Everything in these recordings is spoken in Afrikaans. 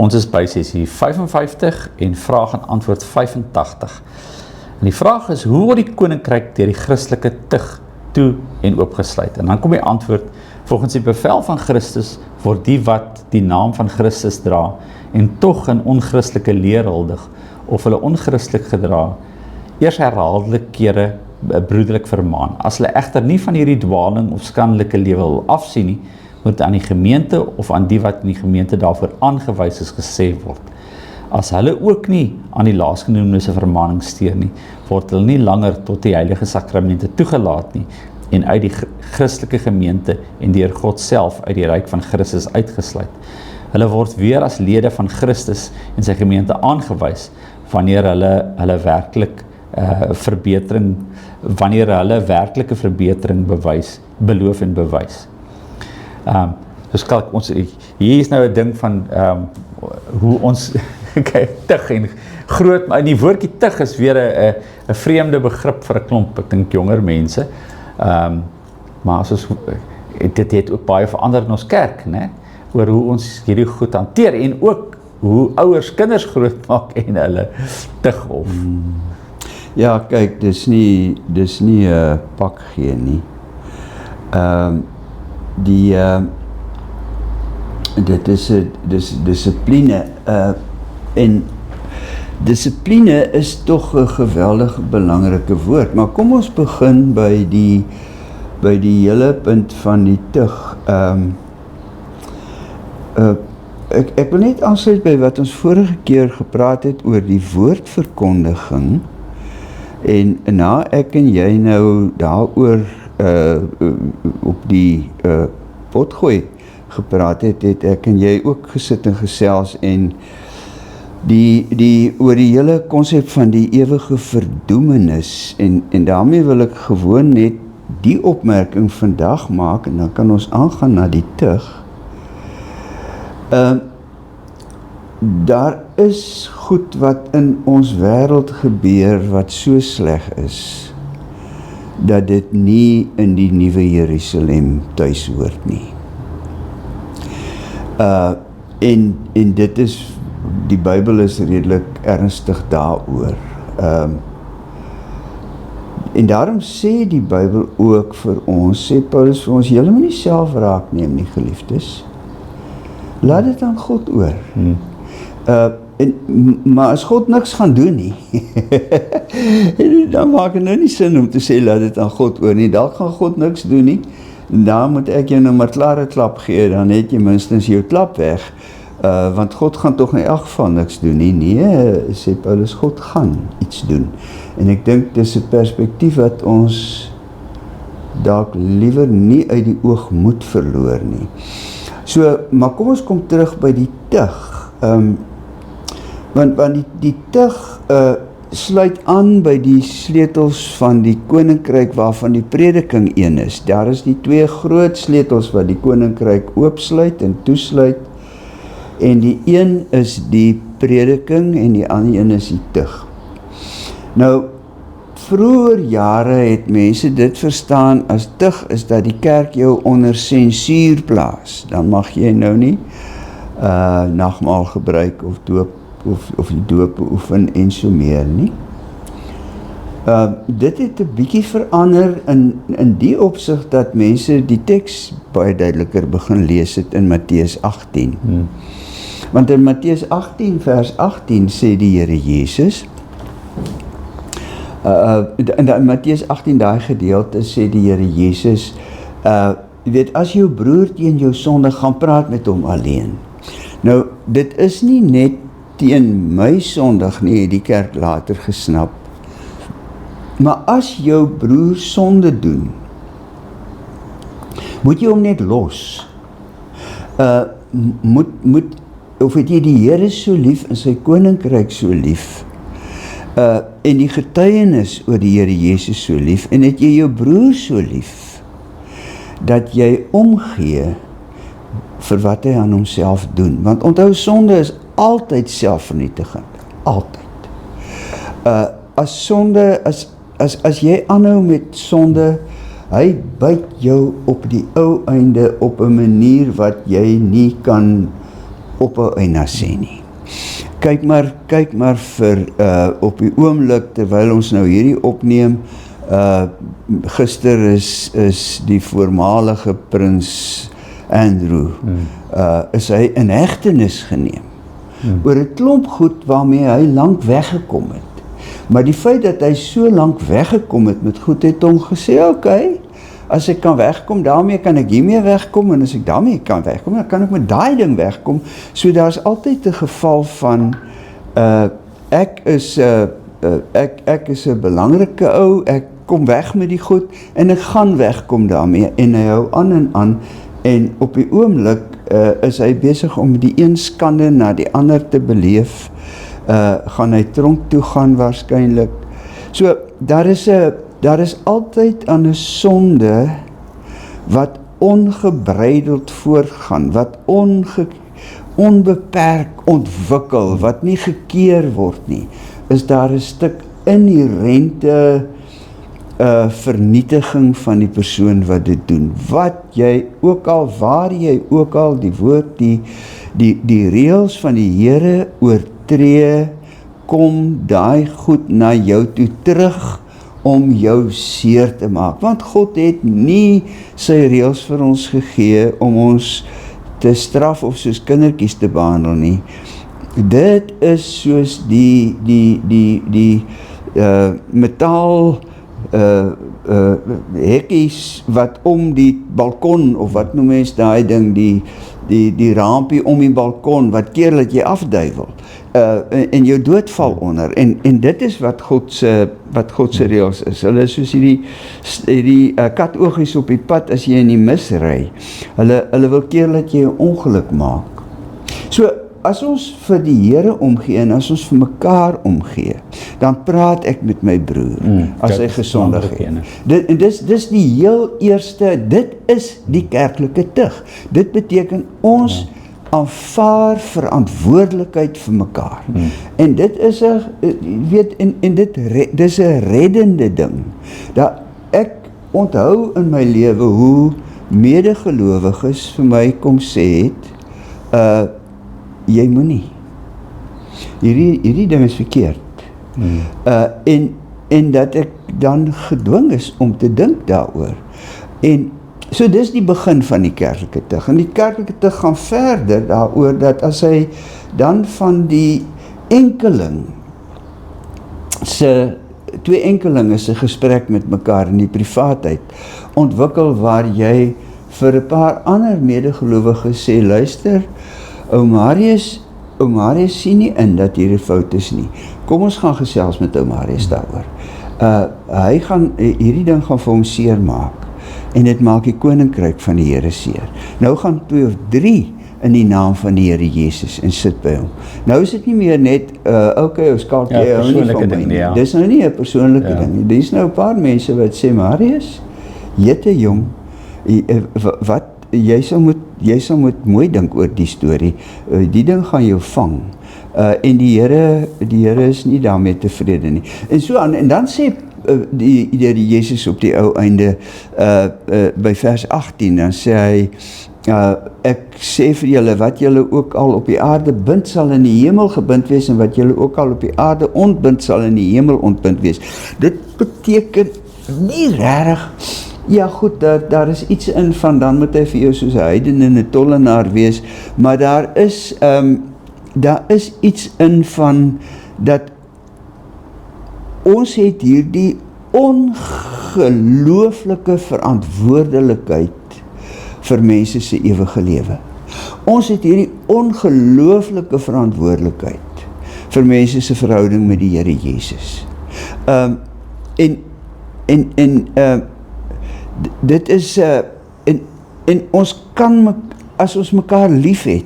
Ons is by sessie 55 en vraag en antwoord 85. En die vraag is, hoe word die koninkryk deur die Christelike tug toe en oopgesluit? En dan kom die antwoord, volgens die bevel van Christus word die wat die naam van Christus dra en tog in onchristelike leer huldig of hulle onchristelik gedra, eers herhaaldelik kere broederlik vermaan. As hulle egter nie van hierdie dwaling of skandelike lewe wil afsien nie, moet aan die gemeente of aan die wat in die gemeente daarvoor aangewys is gesê word. As hulle ook nie aan die laasgenoemde se vermaning steur nie, word hulle nie langer tot die heilige sakramente toegelaat nie en uit die Christelike gemeente en deur God self uit die ryk van Christus uitgesluit. Hulle word weer as lede van Christus en sy gemeente aangewys wanneer hulle werklike verbetering beloof en bewys. Dus kyk, hier is nou 'n ding van hoe ons kyk, tug en groot, maar die woordjie tug is weer 'n vreemde begrip vir 'n klomp, ek dink jonger mense. Maar as ons, dit het ook baie verander in ons kerk, né? Oor hoe ons hierdie goed hanteer en ook hoe ouers kinders groot maak en hulle tug of. Ja, kyk, dis nie 'n pak gee nie. Dit is dissipline, en dissipline is tog 'n geweldig belangrike woord, maar kom ons begin by die hele punt van die tug. Ek wil net aansluit by wat ons vorige keer gepraat het oor die woordverkondiging, en na ek en jy nou daaroor op die potgooi gepraat het ek en jy ook gesit en gesels en oor die hele konsep van die ewige verdoemenis, en daarmee wil ek gewoon net die opmerking vandag maak, en dan kan ons aangaan na die tug. Daar is goed wat in ons wêreld gebeur wat so sleg is, dat dit nie in die nuwe Jerusalem tuis hoort nie. En dit is, die Bybel is redelik ernstig daaroor. En daarom sê die Bybel ook vir ons, sê Paulus vir ons, julle moet nie self raak neem nie, geliefdes. Laat dit aan God oor. Maar as God niks gaan doen nie, dan maak het nou nie sin om te sê, laat dit aan God oor nie. Dalk gaan God niks doen nie, en daar moet ek jou nou maar klare klap gee, dan het jy minstens jou klap weg, want God gaan toch in elk geval niks doen nie. Nee, sê Paulus, God gaan iets doen. En ek dink, dis 'n perspektief wat ons dalk liewer nie uit die oog moet verloor nie. So, maar kom ons kom terug by die tug. Want die tug sluit aan by die sleutels van die koninkryk waarvan die prediking een is. Daar is die twee groot sleutels wat die koninkryk oopsluit en toesluit, en die een is die prediking en die ander een is die tug. Nou, vroeger jare het mense dit verstaan as tug is dat die kerk jou onder sensuur plaas. Dan mag jy nou nie nagmaal gebruik of doop of die doop beoefen en so meer nie. Dit het 'n bietjie verander in die opsig dat mense die teks baie duideliker begin lees het in Matteus 18. Want in Matteus 18 vers 18 sê die Here Jesus, in Matteus 18 daai gedeelte sê die Here Jesus, jy weet, as jou broer teen jou sonde, gaan praat met hom alleen. Nou, dit is nie net teen my sondig nie, het die kerk later gesnap. Maar as jou broer sonde doen, moet jy hom net los. Of het jy die Here so lief en sy koninkryk so lief, en die getuienis oor die Here Jesus so lief, en het jy jou broer so lief, dat jy omgee vir wat hy aan homself doen. Want onthou, sonde is altyd selfvernietigend. Altyd. As jy aanhou met sonde, hy byt jou op die ou einde op 'n manier wat jy nie kan op 'n eina sê nie. Kyk maar vir op die oomblik terwyl ons nou hierdie opneem, gister is die voormalige prins Andrew is hy in hegtenis geneem oor 'n klomp goed waarmee hy lank weggekom het. Maar die feit dat hy so lank weggekom het met goed het hom gesê, okay, as ek kan wegkom, daarmee kan ek hiermee wegkom, en as ek daarmee kan wegkom, dan kan ek met daai ding wegkom. So daar is altyd 'n geval van ek is 'n belangrike ou, ek kom weg met die goed en ek gaan wegkom daarmee, en hy hou aan en op die oomblik is hy besig om die een skande na die ander te beleef. Gaan hy tronk toe gaan waarskynlik. So daar is altyd aan 'n sonde wat ongebreideld voortgaan, wat onbeperk ontwikkel, wat nie gekeer word nie, is daar 'n stuk inherente vernietiging van die persoon wat dit doen. Wat jy ook al, waar jy ook al die woord, die reëls van die Here oortree, kom daai goed na jou toe terug om jou seer te maak. Want God het nie sy reëls vir ons gegee om ons te straf of soos kindertjies te behandel nie. Dit is soos die metaal hekkies wat om die balkon, of wat noem mens daai ding, die raampie om die balkon, wat keer dat jy afduiwel, en jou doodval onder, en dit is wat God se reëls is. Hulle is soos hierdie katoogies op die pad as jy in die mis ry. Hulle wil keer dat jy 'n ongeluk maak. So, as ons vir die Here omgee en as ons vir mekaar omgee, dan praat ek met my broer, as hy gesondig het. Dis die heel eerste, dit is die kerklike tug. Dit beteken ons aanvaar verantwoordelikheid vir mekaar. En dit is 'n dis 'n reddende ding. Dat ek onthou in my lewe hoe medegelowiges vir my kom sê het, jy moenie. Hierdie ding is verkeerd. En dat ek dan gedwing is om te dink daaroor. En so dis die begin van die kerklike tug. En die kerklike tug gaan verder daaroor dat as hy dan van die enkeling twee enkelinge se gesprek met mekaar in die privaatheid ontwikkel, waar jy vir 'n paar ander medegelowiges sê, luister, Ou Marius sien nie in dat hier 'n fout is nie. Kom ons gaan gesels met Ou Marius daaroor. Hierdie ding gaan vir hom seer maak, en dit maak die koninkryk van die Here seer. Nou gaan 2 of 3 in die naam van die Here Jesus en sit by hom. Nou is dit nie meer net, okay, ons kalk jy hou nie van my nie. Dis nou nie 'n persoonlike ding nie. Dis nou 'n paar mense wat sê, Marius, jette jong, wat jy sal moet mooi dink oor die storie. Die ding gaan jou vang. En die Here is nie daarmee tevrede nie. En so aan, en dan sê die Jesus op die ou einde, by vers 18, dan sê hy, ek sê vir julle, wat julle ook al op die aarde bind, sal in die hemel gebind wees, en wat julle ook al op die aarde ontbind, sal in die hemel ontbind wees. Dit beteken nie regtig, ja goed, daar is iets in van, dan moet hy vir jou soos 'n heiden en 'n tollenaar wees, maar daar is iets in van, dat ons het hierdie ongelooflike verantwoordelikheid vir mense se ewige lewe. Ons het hierdie ongelooflike verantwoordelikheid vir mense se verhouding met die Here Jesus. Dit is, en ons kan, as ons mekaar lief het,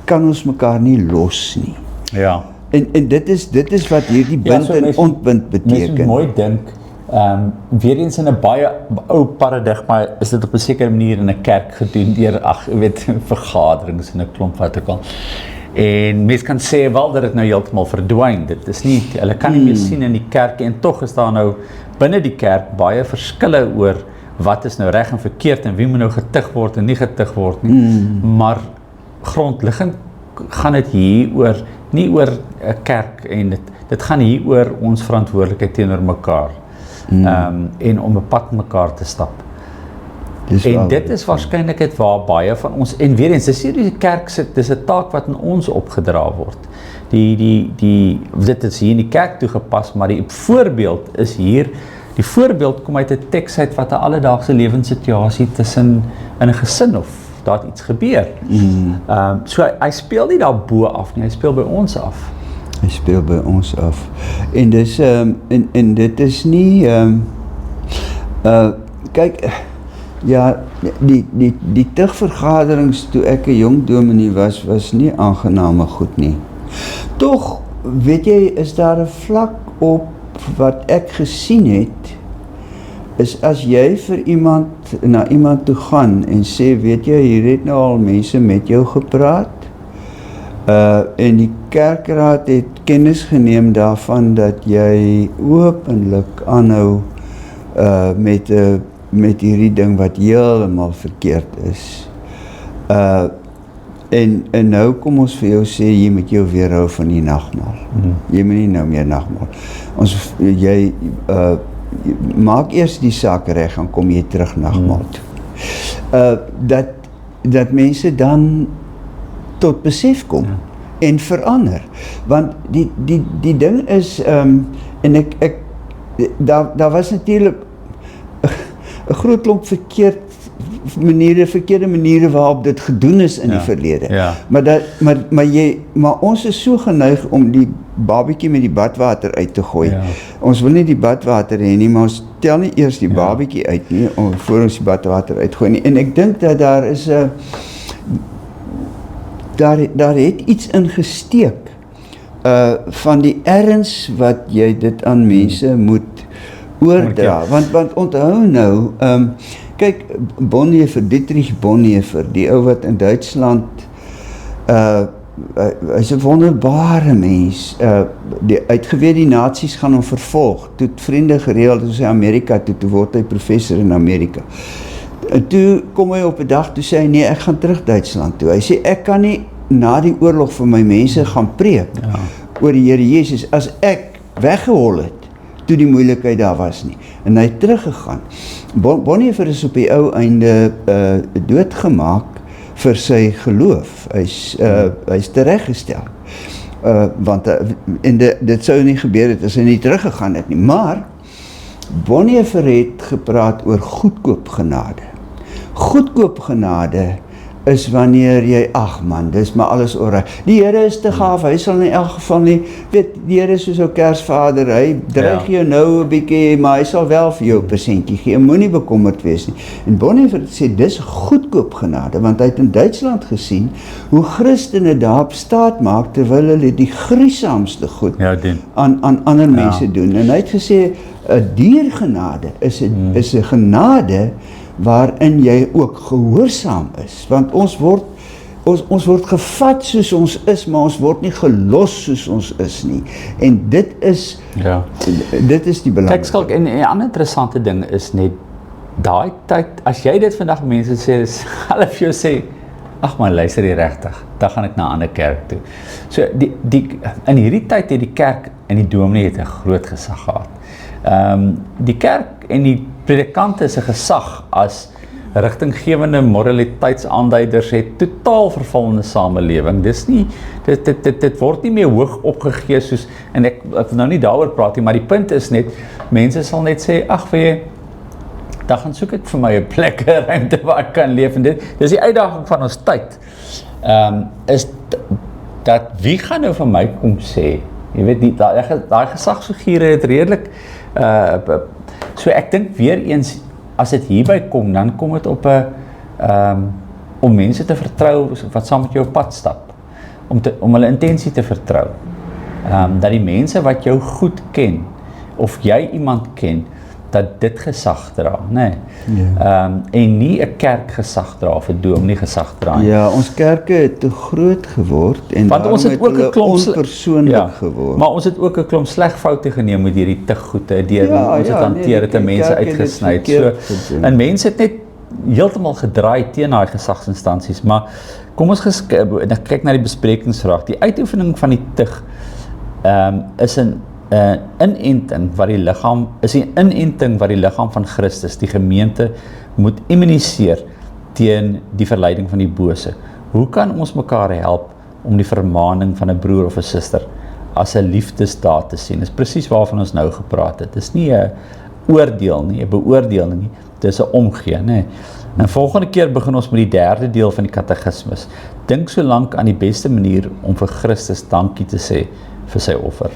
kan ons mekaar nie los nie. Ja. En dit is wat hierdie bind en ontbind beteken. Mens mooi dink, weer eens in 'n baie ou paradigma, is dit op 'n sekere manier in 'n kerk gedoen, deur, vergaderings en 'n klomp wat ook al. En mens kan sê wel dat dit nou heeltemal verdwyn. Dit is nie, hulle kan nie meer sien in die kerk, en tog is daar nou binne die kerk baie verskille oor wat is nou reg en verkeerd, en wie moet nou getuig word en nie getuig word nie. Maar grondliggend gaan dit hier oor, nie oor 'n kerk en dit gaan hier oor ons verantwoordelikheid teenoor mekaar. En om 'n pad met mekaar te stap. En dit is waarskynlik dit waar baie van ons, en weer eens, dis hierdie kerk sit, dis 'n taak wat aan ons opgedra word. Dit is hier in die kerk toegepas, maar die voorbeeld is hier, die voorbeeld kom uit 'n teks uit wat 'n alledaagse lewenssituasie tussen in 'n gesin of daar het iets gebeur. So hy speel nie daar bo af nie, hy speel by ons af. Hy speel by ons af. En dis en dit is nie kyk, ja, die tugvergaderings toe ek 'n jong dominee was nie aangename goed nie. Tog, weet jy, is daar 'n vlak op wat ek gesien het, is as jy vir iemand na iemand toe gaan en sê, weet jy, hier het nou al mense met jou gepraat, en die kerkraad het kennis geneem daarvan dat jy openlik aanhou met hierdie ding wat heeltemal verkeerd is. En nou kom ons vir jou sê, jy moet jou weerhou van die nagmaal. Jy moet nie nou meer nagmaal. Jy maak eers die saak reg, en kom jy terug nagmaal toe. Dat mense dan tot besef kom en verander. Want die ding is, en daar was natuurlijk 'n groot klomp verkeerde maniere waarop dit gedoen is in die verlede. Ja. Maar ons is so geneig om die babietjie met die badwater uit te gooi. Ja. Ons wil nie die badwater hê nie, maar ons tel nie eers die babietjie uit nie, voor ons die badwater uitgooi nie. En ek dink dat daar is daar het iets ingesteek van die erns wat jy dit aan mense moet oordra. Want onthou nou, kyk, Dietrich Bonhoeffer, die ou wat in Duitsland, hy is 'n wonderbare mens. Hy het geweet die nasies gaan hom vervolg. Toe het vriende gereël, toe sy Amerika toe word hy professor in Amerika. En toe kom hy op 'n dag, toe sê hy, nee, ek gaan terug Duitsland toe. Hy sê, ek kan nie na die oorlog vir my mense gaan preek oor die Here Jesus, as ek weggehol het, toe die moeilikheid daar was nie. En hy het teruggegaan. Bonhoeffer is op die ou einde doodgemaak vir sy geloof. Hy's tereggestel. Want dit sou nie gebeur het as hy nie teruggegaan het nie. Maar Bonhoeffer het gepraat oor goedkoop genade. Goedkoop genade is wanneer jy, ag man, dis maar alles oral. Die Here is te gaaf, hy sal in elk geval nie, weet, die Here is soos ou Kersvader, hy dreig jou nou 'n bietjie, maar hy sal wel vir jou 'n persentjie gee, moenie bekommerd wees nie. En Bonhoeffer sê, dis goedkoop genade, want hy het in Duitsland gesien, hoe Christene daarop staat maak, terwyl hulle die gruisamste goed aan ander mense doen. En hy het gesê, 'n diergenade is 'n genade waarin jy ook gehoorsaam is, want ons word gevat soos ons is, maar ons word nie gelos soos ons is nie, en dit is die belangrike. Kijk, Skalk, en 'n ander interessante ding is net, daai tyd, as jy dit vandag mense sê, hulle vir jou sê, ag man, luister hier regtig, dan gaan ek na 'n ander kerk toe. So, in hierdie tyd het die kerk en die dominee het 'n groot gesag gehad. Die kerk en die predikante is 'n gesag as rigtinggewende moraliteitsaanduiders het totaal vervallende samelewing. Dis nie, dit word nie meer hoog opgegee soos, en ek wil nou nie daaroor praat nie, maar die punt is net, mense sal net sê, ag vir jy, dan gaan soek ek vir my 'n plek, 'n ruimte waar ek kan leef, en dis die uitdaging van ons tyd, is dat wie gaan nou vir my kom sê, jy weet, daai gesagsfigure het redelik, so ek dink weer eens, as dit hierby kom, dan kom dit op 'n, om mense te vertrou, wat saam met jou pad stap, om hulle intensie te vertrou, dat die mense wat jou goed ken, of jy iemand ken, dat dit gesag dra, nee. En nie 'n kerk gesag dra, of 'n dominee gesag dra. Ja, ons kerke het te groot geword, en want ons het ook 'n klomp onpersoonlik geword. Maar ons het ook 'n klomp sleg foute geneem met hierdie te goede, ons het hanteer, het mense uitgesny. So, en mense het net heeltemal gedraai teen daai gesagsinstansies, maar kom ons kyk na die besprekingsvraag. Die uitoefening van die tug is 'n inenting wat die liggaam van Christus, die gemeente, moet immuniseer teen die verleiding van die bose. Hoe kan ons mekaar help om die vermaaning van 'n broer of 'n suster as 'n liefdesdaad te sien? Dis presies waarvan ons nou gepraat het. Dis nie 'n oordeel nie, 'n beoordeling nie, dis 'n omgee, nê. En volgende keer begin ons met die derde deel van die katekismus. Dink so lank aan die beste manier om vir Christus dankie te sê vir sy offer.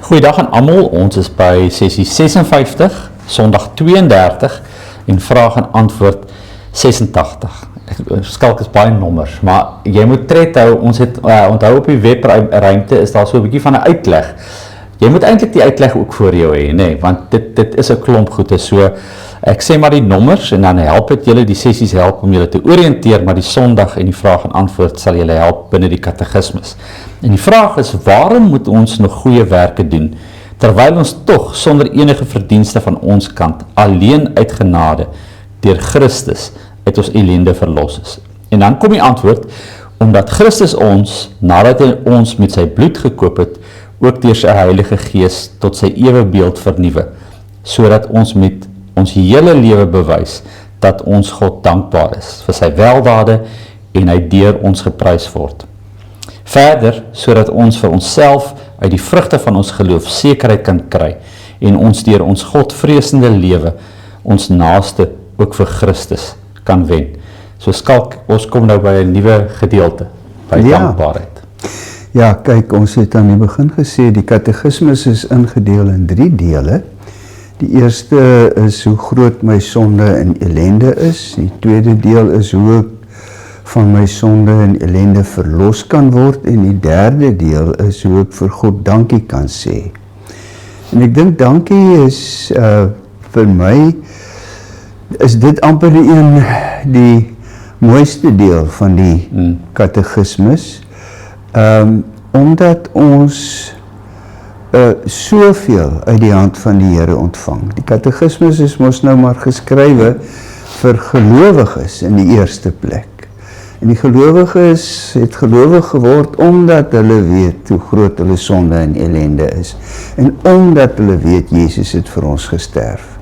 Goeiedag aan almal, ons is by sessie 56, Sondag 32 en vraag en antwoord 86. Skalk is baie nommers, maar jy moet tred hou, ons het onthou op die webruimte is daar so 'n bietjie van 'n uitleg. Jy moet eintlik die uitleg ook voor jou hê, nee, want dit is 'n klomp goede, so ek sê maar die nommers en dan help dit julle, die sessies help om julle te oriënteer, maar die Sondag en die vraag en antwoord sal julle help binne die katekismes. En die vraag is, waarom moet ons nog goeie werke doen, terwyl ons tog sonder enige verdienste van ons kant, alleen uit genade, deur Christus, uit ons ellende verlos is? En dan kom die antwoord, omdat Christus ons, nadat hy ons met sy bloed gekoop het, ook deur sy Heilige Gees tot sy ewebeeld vernuwe, sodat ons met ons hele lewe bewys, dat ons God dankbaar is, vir sy weldade, en hy deur ons geprys word. Verder, sodat ons vir onsself, uit die vrugte van ons geloof, sekerheid kan kry, en ons deur ons Godvreesende lewe, ons naaste, ook vir Christus, kan wen. So Skalk, ons kom nou by 'n nuwe gedeelte, by dankbaarheid. Ja, kyk, ons het aan die begin gesê, die katekismes is ingedeel in 3 dele. Die eerste is hoe groot my sonde en ellende is. Die tweede deel is hoe ek van my sonde en ellende verlos kan word. En die derde deel is hoe ek vir God dankie kan sê. En ek dink dankie is vir my, is dit amper die mooiste deel van die katekismes. Omdat ons soveel uit die hand van die Here ontvang. Die katekismes is mos nou maar geskrywe vir gelowiges in die eerste plek. En die gelowiges het gelowig geword omdat hulle weet hoe groot hulle sonde en ellende is. En omdat hulle weet Jesus het vir ons gesterf.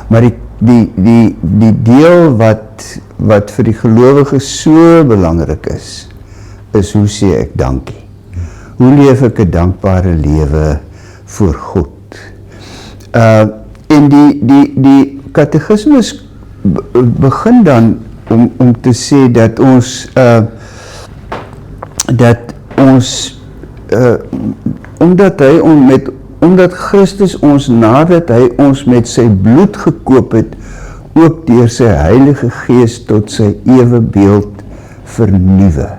Maar die deel wat vir die gelowiges so belangrik is hoe sê ek dankie? Hoe leef ek 'n dankbare lewe voor God? En die katekismes begin dan om te sê dat ons omdat Christus ons, nadat hy ons met sy bloed gekoop het, ook deur sy Heilige Gees tot sy ewebeeld vernuwe.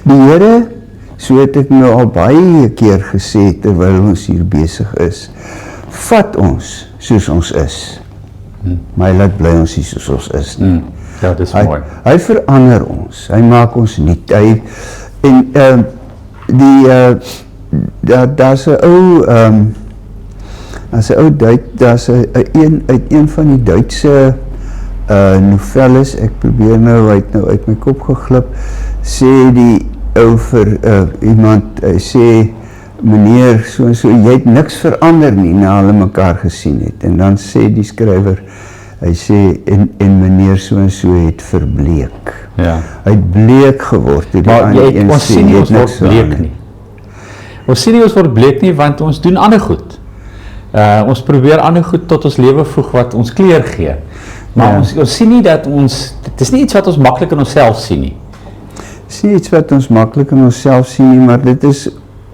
Die Here, so het ek nou al baie keer gesê, terwyl ons hier besig is, vat ons soos ons is, maar hy laat bly ons nie soos ons is nie. Ja, dis mooi. Hy verander ons, hy maak ons nuut. Daar's 'n ou, uit een van die Duitse novelles, ek probeer nou, hy het nou uit my kop geglip, sê die ou vir iemand, hy sê, meneer, so en so, jy het niks verander nie, na hulle mekaar gesien het. En dan sê die skrywer, hy sê, en meneer so en so het verbleek. Ja. Hy het bleek geword. Maar ons sien nie ons word bleek nie. Ons sien nie ons word bleek nie, want ons doen ander goed. Ons probeer ander goed tot ons lewe voeg wat ons kleur gee. Maar ons sien nie dat dit is nie iets wat ons maklik in onsself sien nie. Dit is nie iets wat ons maklik in onsself sien nie, maar dit is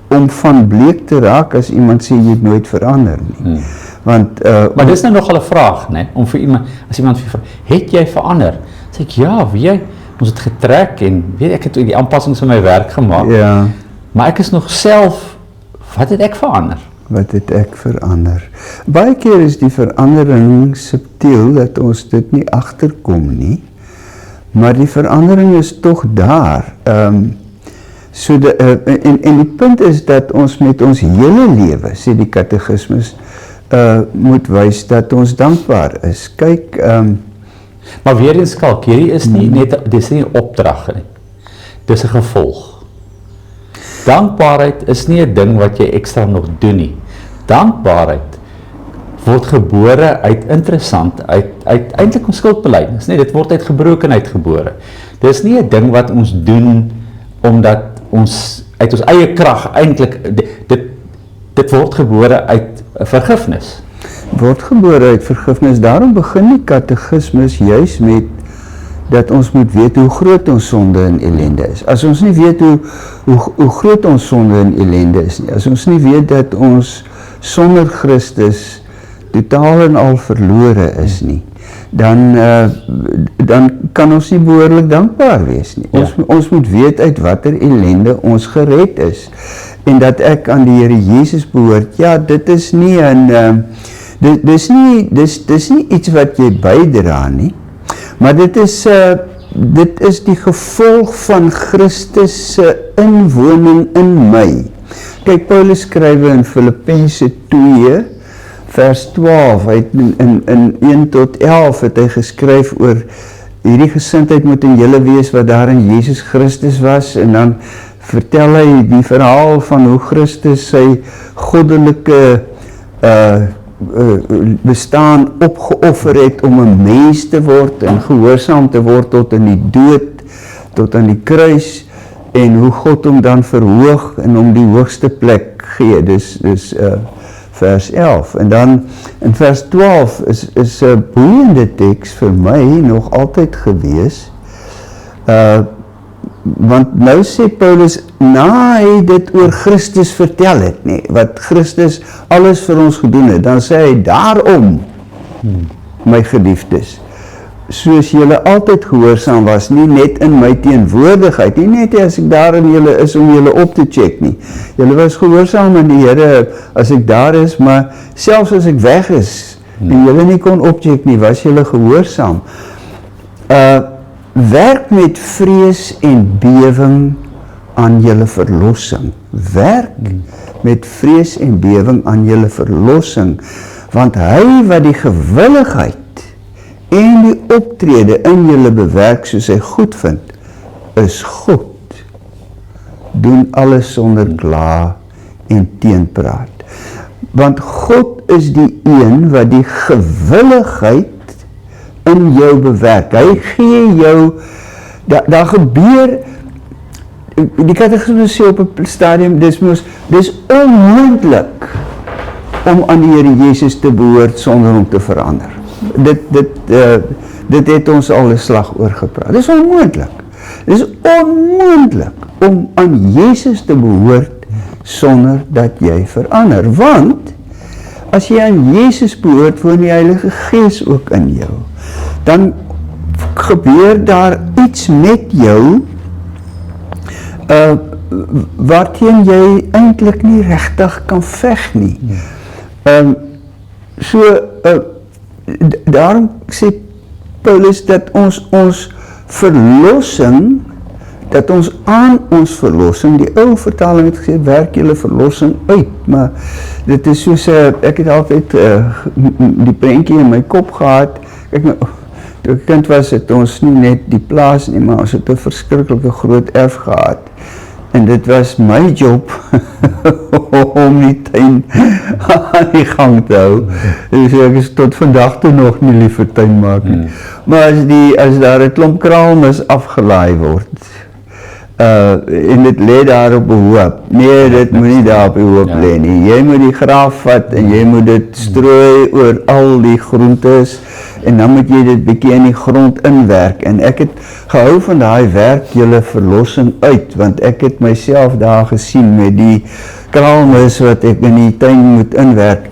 om van bleek te raak as iemand sê jy het nooit verander nie. Want, maar dit is nou nogal 'n vraag, né? Om vir iemand, as iemand vir het jy verander? Sê ek, ja, weet jy, ons het getrek en weet ek het die aanpassings in my werk gemaak. Ja. Maar ek is nog self, wat het ek verander? Wat het ek verander? Baie keer is die verandering subtiel dat ons dit nie agterkom nie, maar die verandering is tog daar. En die punt is dat ons met ons hele lewe, sê die katekismes, moet wys dat ons dankbaar is. Kyk, maar weer eens Skalk, hierdie is nie net, dit is nie 'n opdrag nie. Dis 'n gevolg. Dankbaarheid is nie 'n ding wat jy ekstra nog doen nie. Dankbaarheid word gebore uit eintlik ons skuldbelydenis, nee, dit word uit gebrokenheid gebore. Dis nie 'n ding wat ons doen omdat ons uit ons eie krag eintlik dit word gebore uit vergifnis. Word gebore uit vergifnis. Daarom begin die katekismes juis met dat ons moet weet hoe groot ons sonde en ellende is. As ons nie weet hoe groot ons sonde en ellende is nie, as ons nie weet dat ons sonder Christus totaal en al verlore is nie, dan kan ons nie behoorlik dankbaar wees nie. Ons moet weet uit watter ellende ons gered is. En dat ek aan die Here Jesus behoort, ja, dit is nie dis nie iets wat jy bydra nie, maar dit is die gevolg van Christus se inwoning in my. Kyk, Paulus skryf in Filippense 2 vers 12, hy het in 1 tot 11 het hy geskryf oor hierdie gesindheid moet in julle wees wat daar in Jesus Christus was, en dan vertel hy die verhaal van hoe Christus sy goddelike bestaan opgeoffer het om 'n mens te word en gehoorsaam te word tot in die dood, tot aan die kruis, en hoe God hom dan verhoog en hom die hoogste plek gee. Dis vers 11. En dan in vers 12 is 'n boeiende teks vir my nog altyd gewees. Want nou sê Paulus, na hy dit oor Christus vertel het, nee, wat Christus alles vir ons gedoen het, dan sê hy, daarom, my geliefdes, soos julle altyd gehoorsaam was, nie net in my teenwoordigheid, nie net as ek daar in julle is om julle op te check nie. Julle was gehoorsaam in die Here as ek daar is, maar selfs as ek weg is, en julle nie kon opcheck nie, was julle gehoorsaam. Werk met vrees en bewing aan julle verlossing. Werk met vrees en bewing aan julle verlossing, want hy wat die gewilligheid en die optrede in julle bewerk soos hy goed vind, is God. Doen alles sonder kla en teenpraat. Want God is die een wat die gewilligheid in jou bewerk. Hy gee jou, daar gebeur, die katekismus sê op 'n stadium, dis onmoontlik om aan die Here Jesus te behoort sonder hom te verander. Dit het ons al 'n slag oor gepraat. Dis onmoontlik. Dis onmoontlik om aan Jesus te behoort sonder dat jy verander, want as jy aan Jesus behoort, woon die Heilige Gees ook in jou. Dan gebeur daar iets met jou waarteen jy eintlik nie regtig kan veg nie. Daarom sê Paulus dat ons verlossing, dat ons aan ons verlossing, die ou vertaling het gesê, werk julle verlossing uit, maar dit is soos, ek het altyd die prentjie in my kop gehad, kyk nou, toe ek kind was, het ons nie net die plaas nie, maar ons het 'n verskriklike groot erf gehad, en dit was my job om die tuin aan die gang te hou. Dus ek is tot vandag toe nog nie lief vir tuin maak nie. Maar as daar 'n klomp kraalmis afgelaai word, en dit lê daar op 'n hoop. Nee, dit moet nie daar op 'n hoop lê nie. Jy moet die graaf vat en jy moet dit strooi oor al die groentes, en dan moet jy dit bietjie in die grond inwerk. En ek het gehou van daai werk julle verlossing uit, want ek het myself daar gesien met die kraalmis wat ek in die tuin moet inwerk.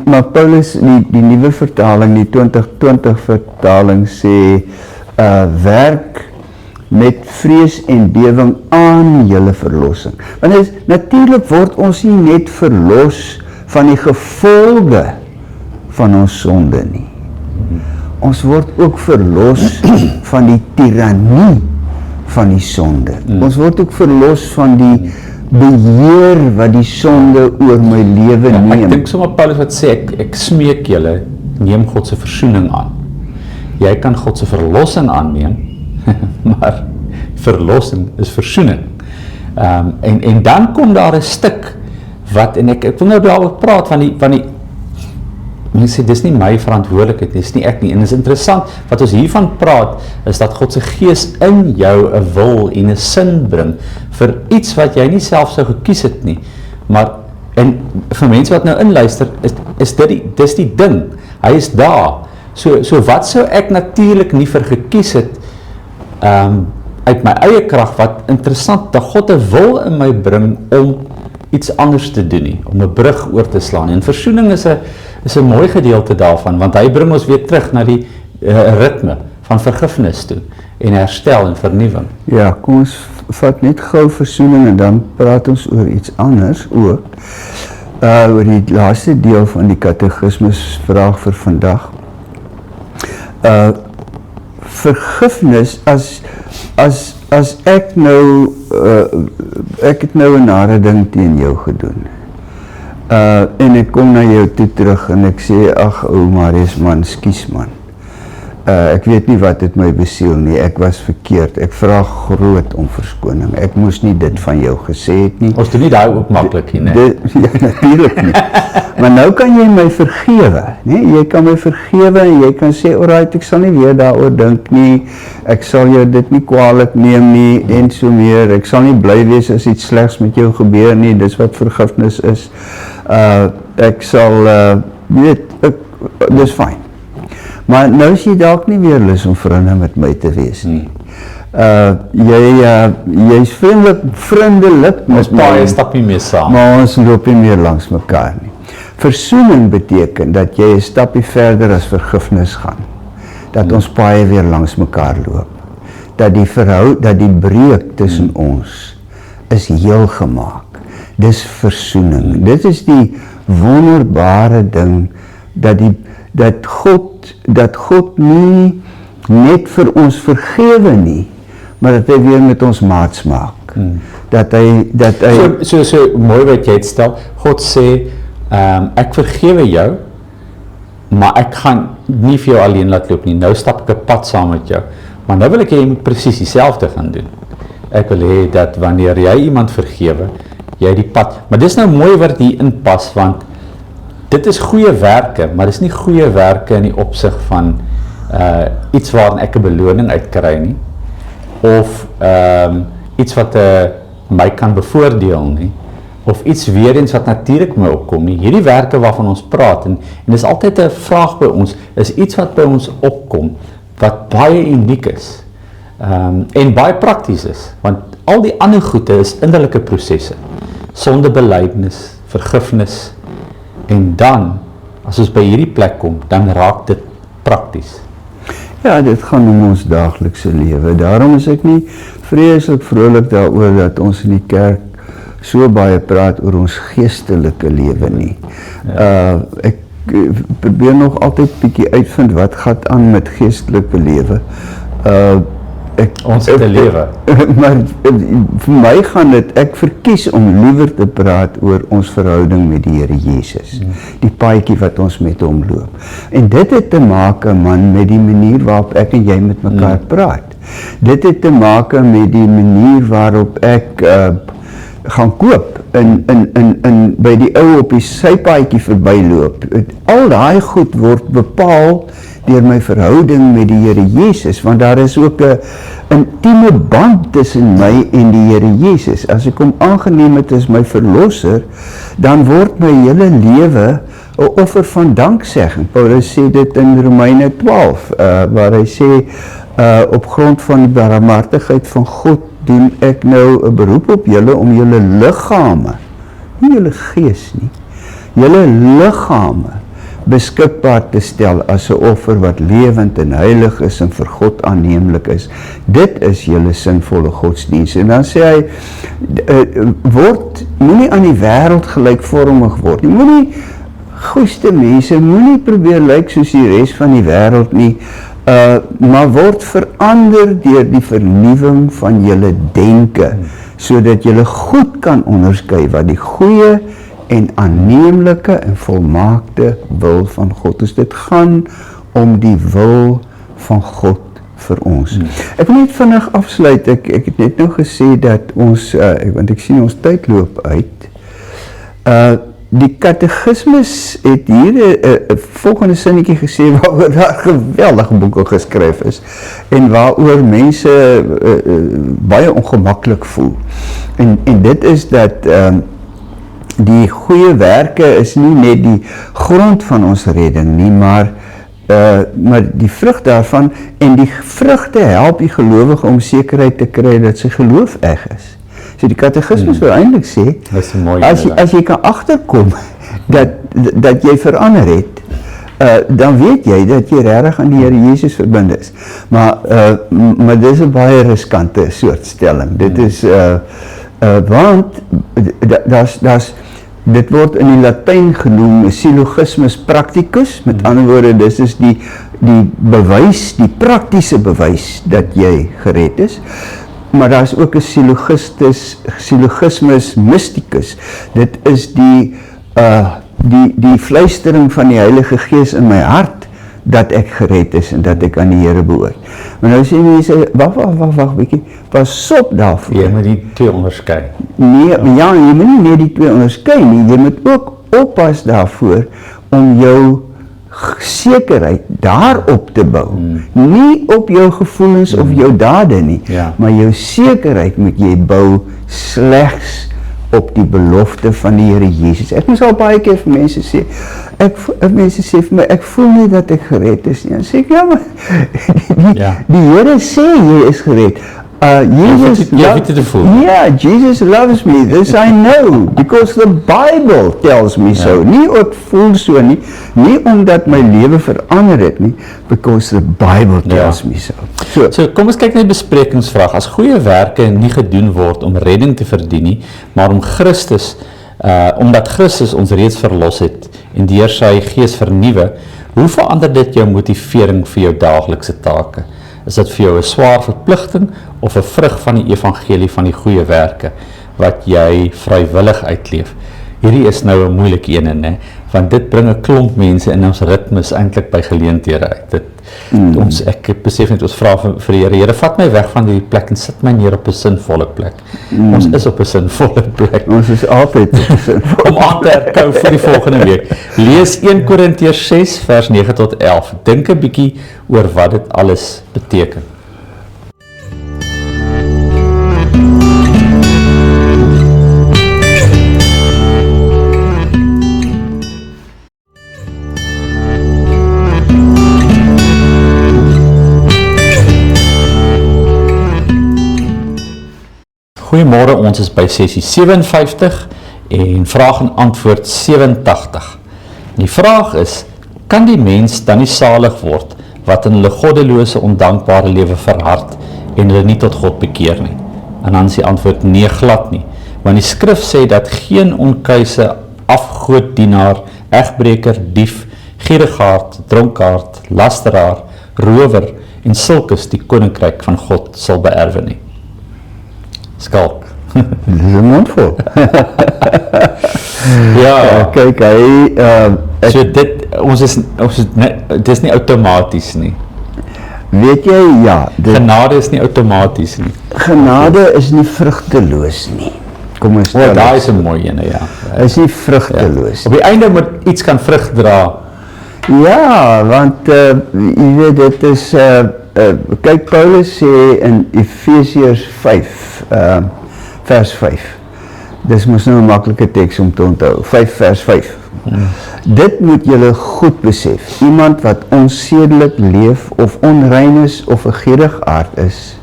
Maar Paulus, die nuwe vertaling, die 2020 vertaling sê, werk met vrees en bewing aan julle verlossing. Want natuurlik word ons nie net verlos van die gevolge van ons sonde nie. Ons word ook verlos van die tirannie van die sonde. Ons word ook verlos van die beheer wat die sonde oor my lewe neem. Ek dink sommer Paulus wat sê, ek smeek julle, neem God se versoening aan. Jy kan God se verlossing aanneem, maar verlossing is versoening. En dan kom daar 'n stuk wat, en ek wil nou daaroor praat van die mense sê, dis nie my verantwoordelikheid, dis nie ek nie, en is interessant, wat ons hiervan praat, is dat God se Gees in jou 'n wil en 'n sin bring, vir iets wat jy nie self sou gekies het nie, maar, en vir mense wat nou inluister, dis die ding, hy is daar, so wat sou ek natuurlik nie vir gekies het, uit my eie krag, wat interessant, dat God 'n wil in my bring, om iets anders te doen nie, om 'n brug oor te slaan. En versoening is 'n mooi gedeelte daarvan, want hy bring ons weer terug na die ritme van vergifnis toe en herstel en vernuwing. Ja, kom ons vat net gou versoening en dan praat ons oor iets anders ook. Oor die laaste deel van die katekismus vraag vir vandag. Vergifnis, as ek nou, ek het nou 'n nare ding teen jou gedoen. En ek kom na jou toe terug en ek sê, ag ou Marius man, skus man. Ek weet nie wat het my besiel nie, ek was verkeerd, ek vra groot om verskoning, ek moes nie dit van jou gesê het nie. Ons doen nie daai ook maklik nie, nee. Ja, natuurlijk nie. Maar nou kan jy my vergewe, nee? Jy kan my vergewe en jy kan sê, alright, ek sal nie weer daaroor dink nie, ek sal jou dit nie kwaadlik neem nie, en so meer, ek sal nie bly wees as iets slegs met jou gebeur nie, dis wat vergifnis is. Ek sal, dis fyn. Maar nou is jy dalk nie weer lus om vriende met my te wees nie. Jy is vriendelik ons paai stap nie meer saam. Maar ons loop nie meer langs mekaar nie. Versoening beteken dat jy 'n stapie verder as vergifnis gaan. Dat ons paai weer langs mekaar loop. Dat die breuk tussen ons is heel gemaak. Dis versoening. Dit is die wonderbare ding dat God nie net vir ons vergewe nie, maar dat hy weer met ons maats maak. Dat hy So mooi wat jy het stel. God sê, ek vergewe jou, maar ek gaan nie vir jou alleen laat loop nie. Nou stap ek 'n pad saam met jou. Maar nou wil ek jy moet presies dieselfde gaan doen. Ek wil hê dat wanneer jy iemand vergewe, jy die pad, maar dis nou mooi wat hier inpas, want dit is goeie werke, maar dis nie goeie werke in die opsig van iets waarin ek 'n beloning uitkry nie, of iets wat my kan bevoordeel nie, of iets weer eens wat natuurlik my opkom nie. Hierdie werke waarvan ons praat, en dis altyd 'n vraag by ons, is iets wat by ons opkom, wat baie uniek is, en baie prakties is, want al die ander goede is innerlike prosesse, sondebelydenis, vergifnis, en dan, as ons by hierdie plek kom, dan raak dit prakties. Ja, dit gaan om ons daaglikse lewe. Daarom is ek nie vreeslik vrolik daaroor dat ons in die kerk so baie praat oor ons geestelike lewe nie. Ek probeer nog altyd bietjie uitvind wat gaan aan met geestelike lewe. Ons het 'n lewe. Maar vir my gaan dit, ek verkies om liewer te praat oor ons verhouding met die Here Jesus. Die paadjie wat ons met hom loop. En dit het te maak, man, met die manier waarop ek en jy met mekaar praat. Dit het te maak met die manier waarop ek gaan koop en by die ou op die sypaadjie verbyloop. Al daai goed word bepaal deur my verhouding met die Here Jesus, want daar is ook 'n intieme band tussen my en die Here Jesus. As ek hom aangeneem het as my verlosser, dan word my hele lewe 'n offer van danksegging. Paulus sê dit in Romeine 12, waar hy sê, op grond van die barmhartigheid van God doen ek nou 'n beroep op julle om julle liggame, nie julle gees nie, julle liggame beskikbaar te stel as 'n offer wat lewend en heilig is en vir God aanneemlik is. Dit is julle sinvolle godsdienst. En dan sê hy, moenie aan die wêreld gelykvormig word nie. Moenie, goeie mense, moenie probeer lyk soos die res van die wêreld nie, maar word verander deur die vernuwing van julle denke, sodat julle goed kan onderskei wat die goeie en aanneemlike en volmaakte wil van God is. Dit gaan om die wil van God vir ons. Ek wil net vinnig afsluit, ek het net nou gesê dat ons, want ek sien ons tyd loop uit, die katekismus het hier 'n volgende sinnetjie gesê waaroor daar geweldige boeke geskryf is en waaroor mense baie ongemaklik voel. En dit is dat die goeie werke is nie net die grond van ons redding nie, maar die vrug daarvan, en die vrugte help die gelowige om sekerheid te kry dat sy geloof eg is. So die katekismes wil eintlik sê, Dis mooi. as jy kan agterkom dat jy verander het, dan weet jy dat jy regtig aan die Here Jesus verbind is. Maar dis 'n baie riskante soort stelling. Dit is want dit word in die Latyn genoem 'n syllogismus practicus, met ander woorde, dis is die bewys, die praktiese bewys dat jy gered is. Maar daar is ook 'n syllogismus mysticus. Dit is die fluistering van die Heilige Gees in my hart dat ek gered is en dat ek aan die Here behoort. Maar nou sê mense, wag bietjie, pas op daarvoor. Jy moet die twee onderskei. Nee, ja, jy moet nie net die twee onderskei nie, jy moet ook oppas daarvoor om jou sekerheid daarop te bou. Nie op jou gevoelens of jou dade nie, maar jou sekerheid moet jy bou slegs op die belofte van die Here Jesus. Ek moes al baie keer vir mense sê, mense sê vir my, ek voel nie dat ek gered is nie. Dan sê ek, ja, maar die Here sê jy is gered. Jesus loves me, this I know, because the Bible tells me so. Nie ek voel so nie omdat my lewe verander het nie, because the Bible tells me so. So kom ons kyk na die besprekingsvraag. As goeie werke nie gedoen word om redding te verdien nie, maar om omdat Christus ons reeds verlos het en deur sy Gees vernuwe, hoe verander dit jou motivering vir jou daaglikse take? Is dit vir jou 'n swaar verpligting of 'n vrug van die evangelie van die goeie werke wat jy vrywillig uitleef? Hierdie is nou 'n moeilike ene, né? Want dit bring 'n klomp mense in ons ritmes eintlik by geleenthede uit. Ek besef net, ons vra vir die Here, vat my weg van die plek en sit my neer op 'n sinvolle plek. Ons is op 'n sinvolle plek. Ons is altyd op 'n sinvolle om aan te herkou vir die volgende week. Lees 1 Korintiërs 6 vers 9 tot 11. Dink 'n bietjie oor wat dit alles beteken. Goeiemôre, ons is by sessie 57 en vraag en antwoord 87. En die vraag is, kan die mens dan nie salig word wat in hulle goddelose, ondankbare lewe verhard en hulle nie tot God bekeer nie? En dan is die antwoord nee, glad nie. Want die skrif sê dat geen onkuise, afgoddienaar, egbreker, dief, gierigaard, dronkaard, lasteraar, rower en sulkes die koninkryk van God sal beerwe nie. Skalk. Dit is 'n mondvol. Kyk, so dit is nie outomaties nie. Weet jy, genade is nie outomaties nie. Genade is nie vrugteloos nie. Kom ons stel. Daar is 'n mooi ene, Is nie vrugteloos. Op die einde moet iets kan vrug dra. Ja, want jy weet, dit is kyk, Paulus sê in Efesiërs 5 vers 5. Dis mos nou 'n maklike teks om te onthou. 5 vers 5. Dit moet julle goed besef. Iemand wat onsedelik leef of onrein is of 'n gierigaard is,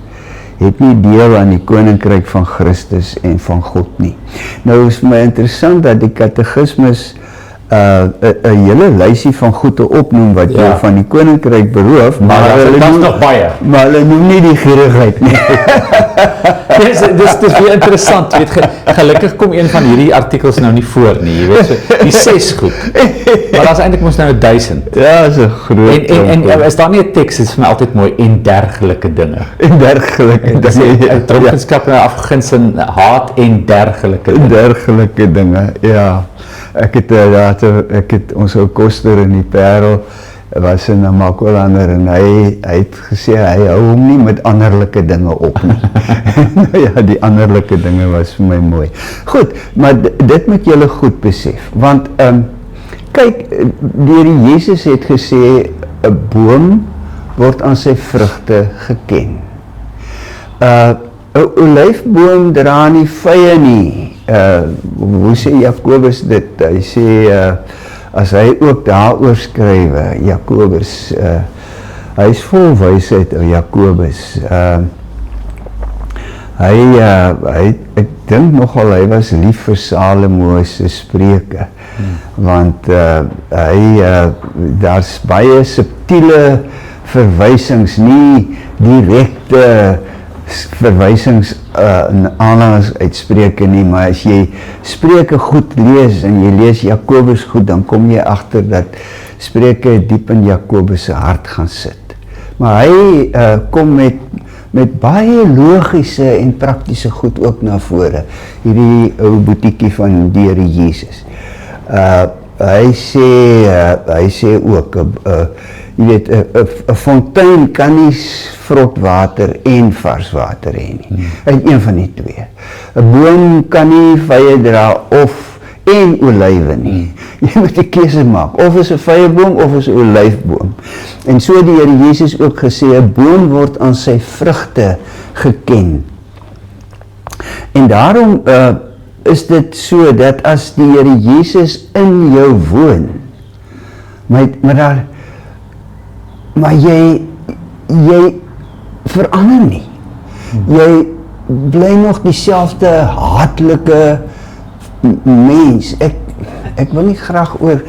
het nie deel aan die koninkryk van Christus en van God nie. Nou is vir my interessant dat die katekismes 'n hele lysie van goed te opnoem wat jy van die koninkryk beroof, maar hulle noem nie die gierigheid nie. Dis weer interessant, weet, gelukkig kom een van hierdie artikels nou nie voor nie, jy weet, so, die 6 goed, maar daar is eintlik mos nou 1000. Ja, is 'n groot en is daar nie 'n teks, is vir my altyd mooi, en dergelike dinge. En dergelike dinge. Dronkenskap, afguns en haat en dergelike dinge. Dergelike dinge, ja. Ek het ons ou koster in die Parel, was in Namakwa-lander en hy het gesê, hy hou hom nie met anderlike dinge op nie. Nou ja, die anderlike dinge was vir my mooi. Goed, maar dit moet julle goed besef, want kyk, die Here Jesus het gesê, 'n boom word aan sy vrugte geken. 'n Olyfboom dra nie vye nie. Hoe sê Jakobus dit? Hy sê, as hy ook daaroor skrywe, Jakobus, hy is vol wysheid, Jakobus. ek dink nogal hy was lief vir Salomo se spreuke, want daar's baie subtiele verwysings, nie direkte verwysings aanhalings uit Spreuke nie, maar as jy Spreuke goed lees en jy lees Jakobus goed, dan kom jy agter dat Spreuke diep in Jakobus se hart gaan sit. Maar hy kom met baie logiese en praktiese goed ook na vore, hierdie ou boetiekie van die Here Jesus. Hy sê ook, jy weet, 'n fontein kan nie vrot water en vars water hê nie. Een van die twee. 'n boom kan nie vye dra of en olywe nie. Jy moet 'n keuse maak. Of is 'n vyeboom of is 'n olyfboom. En so die Here Jesus ook gesê, 'n boom word aan sy vrugte geken. En daarom is dit so dat as die Here Jesus in jou woon, maar jy verander nie. Jy bly nog dieselfde haatlike mens. Ek wil nie graag oor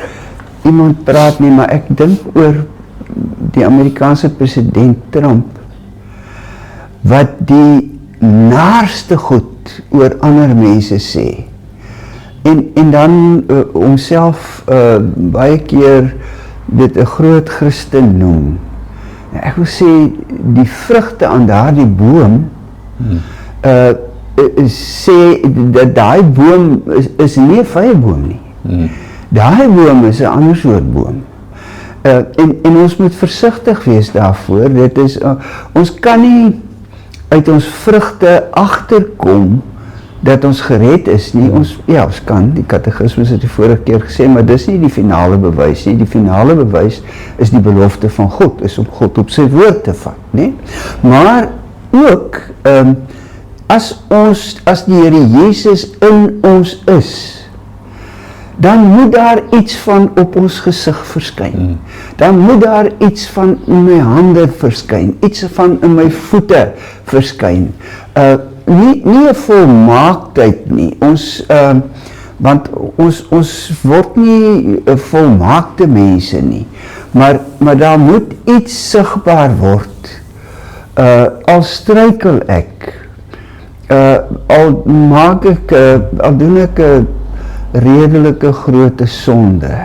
iemand praat nie, maar ek dink oor die Amerikaanse president Trump, wat die naarste goed oor ander mense sê. En dan homself baie keer dit 'n groot Christen noem. Ek wil sê, die vrugte aan daardie boom sê dat daai boom is nie 'n vyeboom nie. Daai boom is 'n ander soort boom. En ons moet versigtig wees daarvoor. Dit is ons kan nie uit ons vrugte agterkom dat ons gered is nie. Ons kan, die katekismus het die vorige keer gesê, maar dis nie die finale bewys nie. Die finale bewys is die belofte van God, is om God op sy woord te vat, nie? Maar ook as die Here Jesus in ons is, dan moet daar iets van op ons gesig verskyn. Dan moet daar iets van in my hande verskyn, iets van in my voete verskyn. Nie 'n volmaaktheid nie. Want ons word nie volmaakte mense nie. Maar daar moet iets sigbaar word. Al struikel ek, al doen ek 'n redelike grote sonde.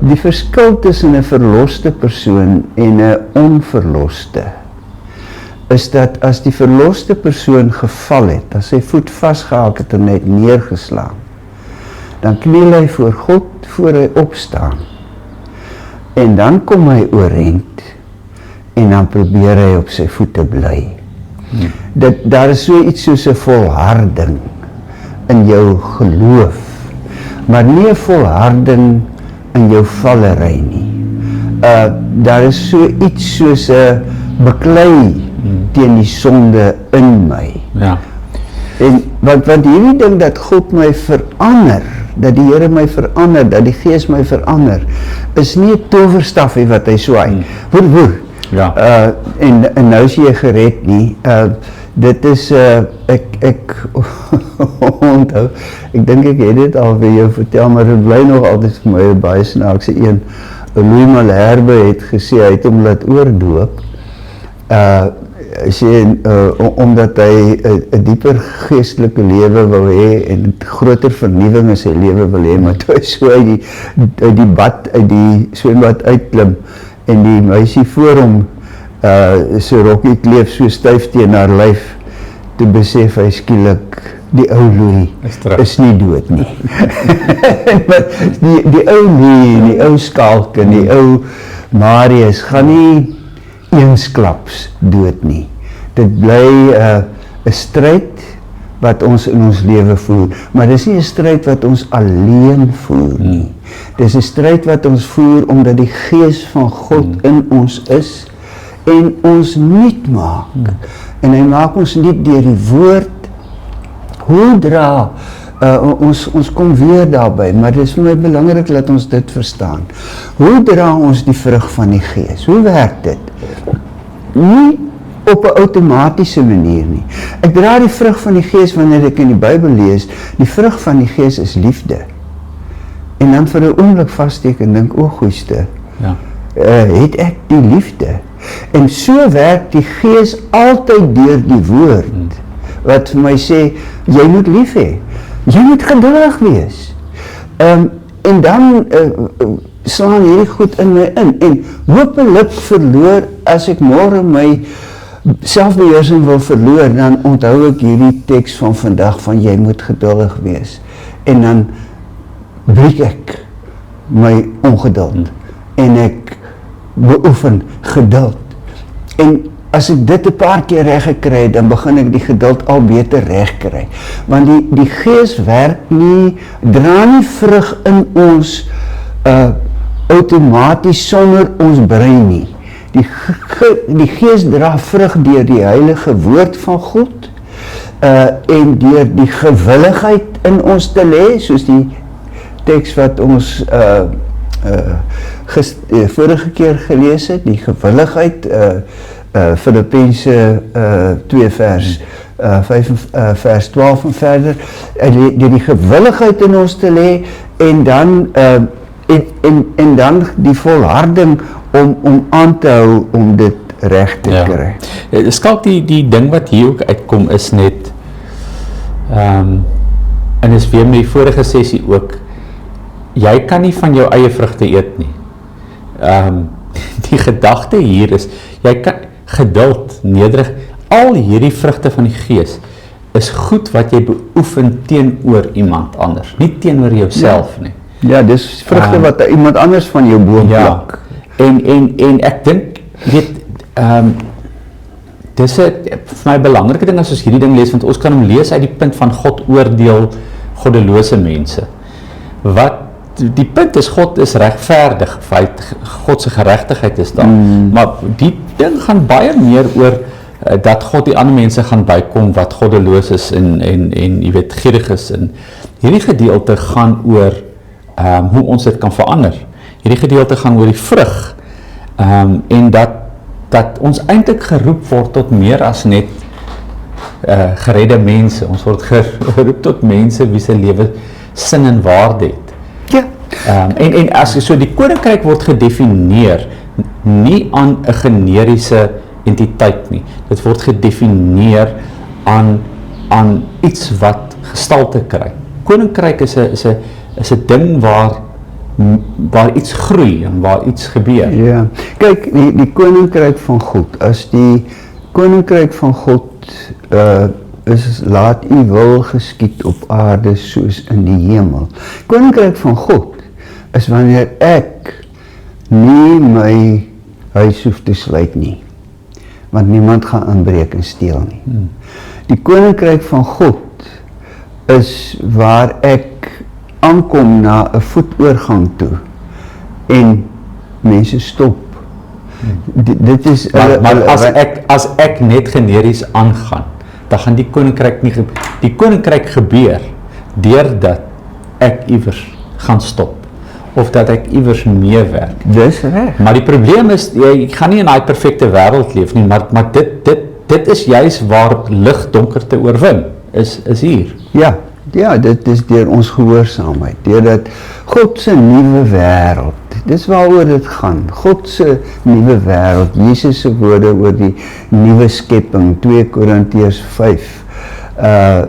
Die verskil tussen 'n verloste persoon en 'n onverloste is dat as die verloste persoon geval het, as sy voet vasgehaak het en net neergeslaan, dan kniel hy voor God voor hy opstaan. En dan kom hy oorent en dan probeer hy op sy voete bly. Daar is so iets soos 'n volharding in jou geloof, maar nie 'n volharding in jou vallery nie. Daar is so iets soos 'n beklei teen die sonde in my. Ja. En want hierdie ding dat God my verander, dat die Here my verander, dat die Gees my verander, is nie 'n towerstafie wat hy swaai. Woer. Ja. En nou is jy gered nie. Dit is ek onthou, ek dink ek het dit al vir jou vertel, maar dit bly nog altyd vir my 'n baie snaakse een. Louis Malherbe het gesê hy het hom laat oordoop. Omdat hy 'n dieper geestelike lewe wil hê en groter vernuwing in sy lewe wil hê, maar toe hy so uit die bad, uit die swembad uitklim en die meisie voor hom sy rokkie kleef so styf teen haar lyf, toe besef hy skielik, die ou Louis is nie dood nie. Maar die ou Louis, die ou Skalk en die ou Marius gaan nie eensklaps dood nie. Dit bly 'n stryd wat ons in ons lewe voer, maar dis nie 'n stryd wat ons alleen voer nie. Dis 'n stryd wat ons voer omdat die Gees van God in ons is en ons nuut maak. En hy maak ons nuut deur die woord. Hoe dra ons kom weer daarby, maar dit is vir my belangrik dat ons dit verstaan. Hoe dra ons die vrug van die Gees? Hoe werk dit? Nie op 'n outomatiese manier nie. Ek dra die vrug van die Gees wanneer ek in die Bybel lees. Die vrug van die Gees is liefde. En dan vir 'n oomblik vassteek en dink, o goeiste, Ja. Het ek die liefde? En so werk die Gees altyd deur die woord, wat vir my sê, jy moet lief hê, jy moet geduldig wees. En dan slaan hierdie goed in my in, en hopelik verloor, as ek môre my selfbeheersing wil verloor, dan onthou ek hierdie teks van vandag, van jy moet geduldig wees, en dan breek ek my ongeduld, en ek beoefen geduld, en as ek dit 'n paar keer reg gekry het, dan begin ek die geduld al beter reg kry, want die Gees werk nie, dra nie vrug in ons outomaties sonder ons brein nie. Die Gees dra vrug deur die heilige woord van God, en deur die gewilligheid in ons te lê, soos die teks wat ons vorige keer gelees het, die gewilligheid, Filippense 2 vers 12 en verder, deur die gewilligheid in ons te lê, en dan en dan die volharding om aan te hou om dit reg te kry. Skalk die ding wat hier ook uitkom is net, en is weer met die vorige sessie ook, jy kan nie van jou eie vrugte eet nie. Die gedagte hier is, jy kan geduld, nederig, al hierdie vrugte van die Gees is goed wat jy beoefen teenoor iemand anders, nie teenoor jouself nie. Ja, dis vrugte wat iemand anders van jou boom plak. En ek dink, weet, dis vir my belangrike ding as ons hierdie ding lees, want ons kan hom lees uit die punt van God oordeel goddelose mense. Wat die punt is, God is regverdig, God se geregtigheid is daar, maar die ding gaan baie meer oor dat God die ander mense gaan bykom wat goddeloos is en jy weet, gierig is, en hierdie gedeelte gaan oor hoe ons dit kan verander. Hierdie gedeelte gaan oor die vrug, en dat ons eintlik geroep word tot meer as net geredde mense. Ons word geroep tot mense wie se lewe sin en waarde het. Ja. En as so die koninkryk word gedefinieer nie aan 'n generiese entiteit nie. Dit word gedefinieer aan iets wat gestalte kry. Koninkryk is 'n ding waar iets groei en waar iets gebeur. Ja. Kyk, die koninkryk van God, as die koninkryk van God is, laat u wil geskied op aarde soos in die hemel. Koninkryk van God is wanneer ek nie my huis hoef te sluit nie, want niemand gaan inbreek en steel nie. Die koninkryk van God is waar ek aankom na 'n voetoorgang toe en mense stop. Dit is maar as ek net generies aangaan, dan gaan die koninkryk nie die koninkryk gebeur deurdat ek iewers gaan stop of dat ek iewers meewerk. Dis reg. Maar die probleem is, jy gaan nie in daai perfekte wêreld leef nie, maar dit is juis waar lig donkerte oorwin, is hier. Ja, dit is deur ons gehoorsaamheid, deurdat God se nuwe wêreld, dis waaroor dit gaan, God se nuwe wêreld, Jesus se woorde oor die nuwe skepping, 2 Korintiërs 5,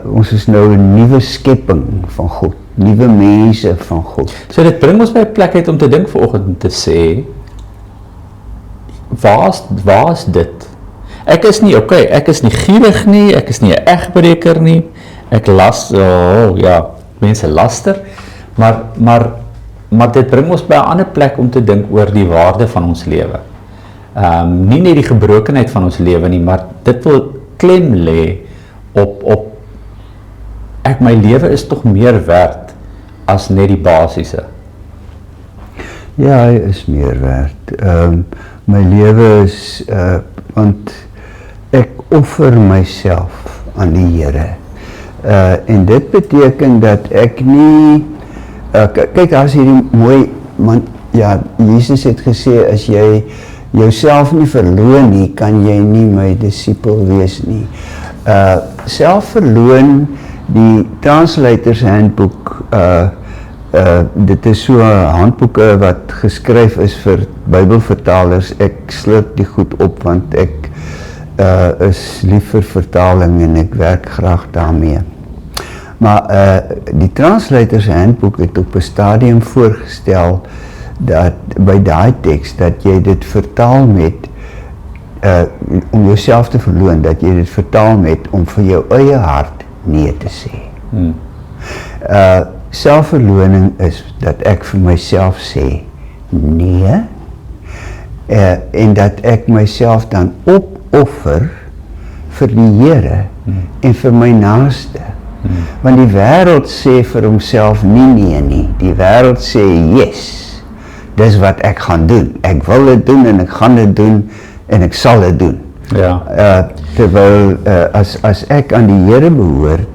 ons is nou 'n nuwe skepping van God, nuwe mense van God. So dit bring ons by 'n plek uit om te dink vanoggend om te sê, waar is dit? Ek is nie gierig nie, ek is nie 'n egbreker nie, ek mense laster, maar dit bring ons by 'n ander plek om te dink oor die waarde van ons lewe. Nie net die gebrokenheid van ons lewe nie, maar dit wil klem lê op my lewe is tog meer werd as net die basiese. Ja, hy is meer werd. My lewe is, want ek offer myself aan die Here. En dit beteken dat ek nie, kyk, daar is hierdie mooi, man, ja, Jesus het gesê, as jy jouself nie verloon nie, kan jy nie my disipel wees nie. Selfverloon, die Translators Handboek, dit is so 'n handboeke wat geskryf is vir Bybelvertalers. Ek slurp die goed op want ek is lief vir vertaling en ek werk graag daarmee. Maar die Translators Handboek het op 'n stadium voorgestel dat by daai teks dat jy dit vertaal met om jouself te verloon, dat jy dit vertaal met om vir jou eie hart nee te sê. Selfverloning is dat ek vir myself sê nee, en dat ek myself dan opoffer vir die Here en vir my naaste. Want die wêreld sê vir homself nie, die wêreld sê yes, dis wat ek gaan doen, ek wil dit doen en ek gaan dit doen en ek sal dit doen. Terwyl as ek aan die Here behoort,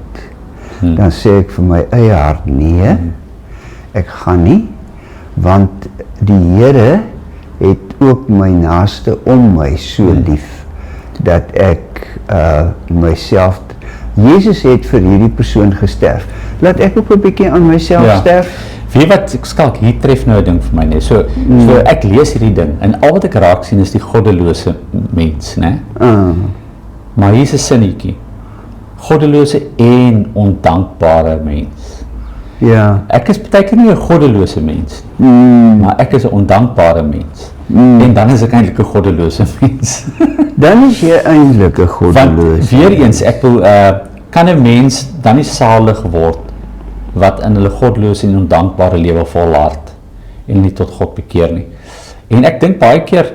dan sê ek vir my eie hart nee, ek gaan nie, want die Here het ook my naaste om my so lief, dat ek myself, Jesus het vir hierdie persoon gesterf, laat ek ook 'n bietjie aan myself sterf. Weet wat, Skalk, hier tref nou 'n ding vir my, nee. So ek lees hierdie ding, en al wat ek raak sien is die goddelose mens, né? Maar hier is 'n sinnetjie, goddelose en ondankbare mens. Ja. Ek is partykeer nie 'n goddelose mens, maar ek is 'n ondankbare mens. En dan is ek eintlik 'n goddelose mens. Dan is jy eintlik 'n goddelose. Want weer eens, ek wil, kan 'n mens dan nie salig word wat in hulle goddelose en ondankbare lewe volhard en nie tot God bekeer nie. En ek dink baie keer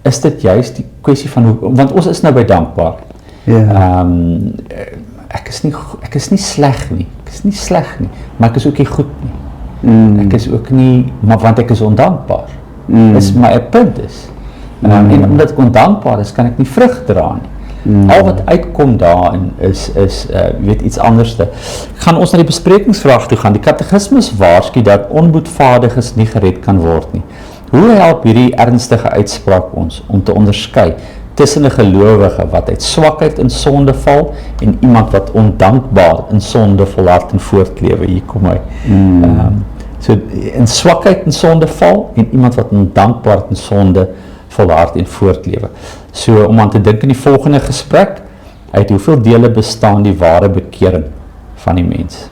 is dit juist die kwessie van hoe, want ons is nou by dankbaar. Ek is nie sleg nie, maar ek is ook nie goed nie. Ek is ook nie, maar want ek is ondankbaar. Dis my punt is. En omdat ek ondankbaar is, kan ek nie vrug dra nie. Al wat uitkom daarin is weet iets anderste. Gaan ons na die besprekingsvraag toe gaan. Die katekismus waarsku dat onboedvaardiges nie gered kan word nie. Hoe help hierdie ernstige uitspraak ons om te onderskei tussen 'n gelowige wat uit swakheid in sonde val en iemand wat ondankbaar in sonde volhard en voortlewe? Hier kom hy. So in swakheid in sonde val en iemand wat ondankbaar in sonde volhard en voortlewe. So om aan te dink in die volgende gesprek, uit hoeveel dele bestaan die ware bekering van die mens?